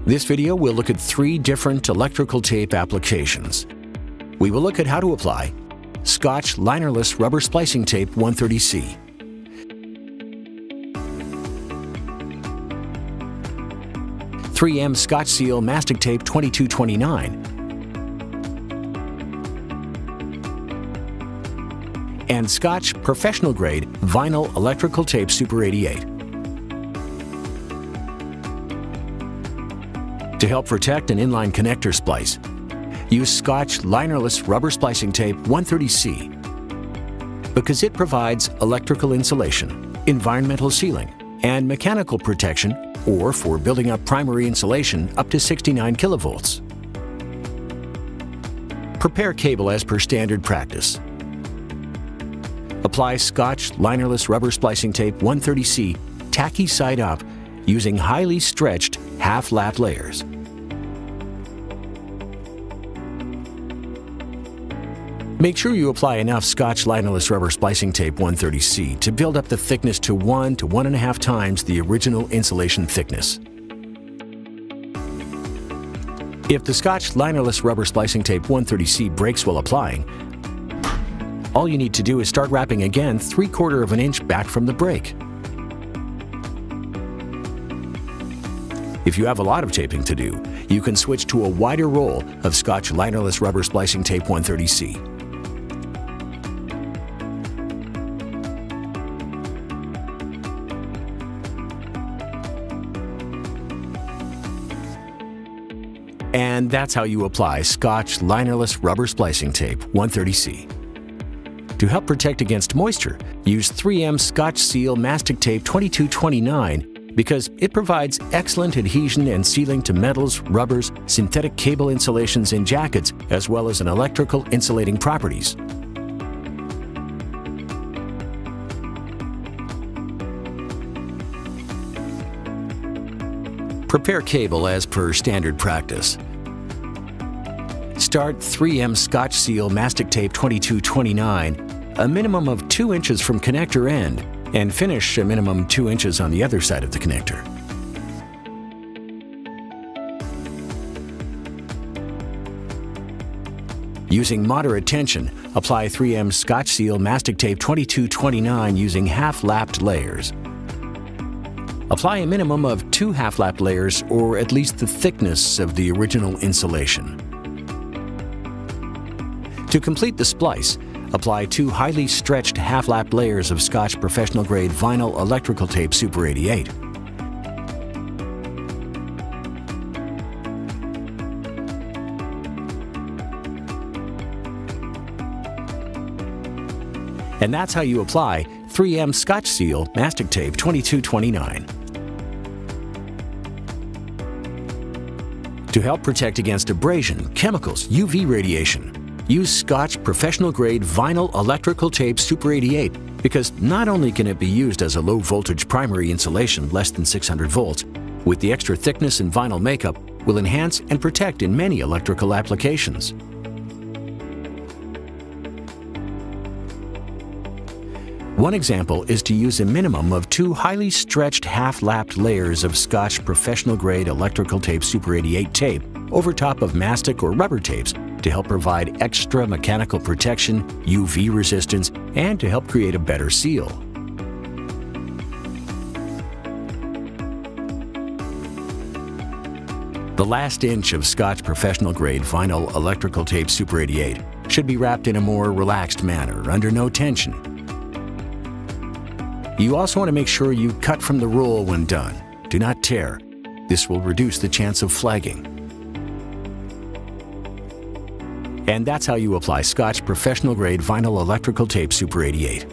This video will look at 3 different electrical tape applications. We will look at how to apply Scotch Linerless Rubber Splicing Tape 130C, .3M Scotch-Seal Mastic Tape 2229, and Scotch Professional Grade Vinyl Electrical Tape Super 88. To help protect an inline connector splice, use Scotch Linerless Rubber Splicing Tape 130C because it provides electrical insulation, environmental sealing, and mechanical protection, or for building up primary insulation up to 69 kilovolts. Prepare cable as per standard practice. Apply Scotch Linerless Rubber Splicing Tape 130C tacky side up using highly stretched half-lap layers. Make sure you apply enough Scotch Linerless Rubber Splicing Tape 130C to build up the thickness to 1 to 1.5 times the original insulation thickness. If the Scotch Linerless Rubber Splicing Tape 130C breaks while applying, all you need to do is start wrapping again 3/4 of an inch back from the break. If you have a lot of taping to do, you can switch to a wider roll of Scotch Linerless Rubber Splicing Tape 130C. And that's how you apply Scotch Linerless Rubber Splicing Tape 130C. To help protect against moisture, use 3M Scotch-Seal Mastic Tape 2229 because it provides excellent adhesion and sealing to metals, rubbers, synthetic cable insulations, and jackets, as well as an electrical insulating properties. Prepare cable as per standard practice. Start 3M Scotch-Seal Mastic Tape 2229 a minimum of 2 inches from connector end, and finish a minimum 2 inches on the other side of the connector. Using moderate tension, apply 3M Scotch-Seal Mastic Tape 2229 using half-lapped layers. Apply a minimum of 2 half-lapped layers, or at least the thickness of the original insulation. To complete the splice, apply 2 highly stretched half-lap layers of Scotch Professional Grade Vinyl Electrical Tape Super 88. And that's how you apply 3M Scotch-Seal Mastic Tape 2229. To help protect against abrasion, chemicals, UV radiation, use Scotch Professional Grade Vinyl Electrical Tape Super 88 because not only can it be used as a low-voltage primary insulation less than 600 volts, with the extra thickness and vinyl makeup will enhance and protect in many electrical applications. One example is to use a minimum of 2 highly stretched half-lapped layers of Scotch Professional Grade Electrical Tape Super 88 tape over top of mastic or rubber tapes to help provide extra mechanical protection, UV resistance, and to help create a better seal. The last inch of Scotch Professional Grade Vinyl Electrical Tape Super 88 should be wrapped in a more relaxed manner, under no tension. You also want to make sure you cut from the roll when done. Do not tear. This will reduce the chance of flagging. And that's how you apply Scotch Professional Grade Vinyl Electrical Tape Super 88.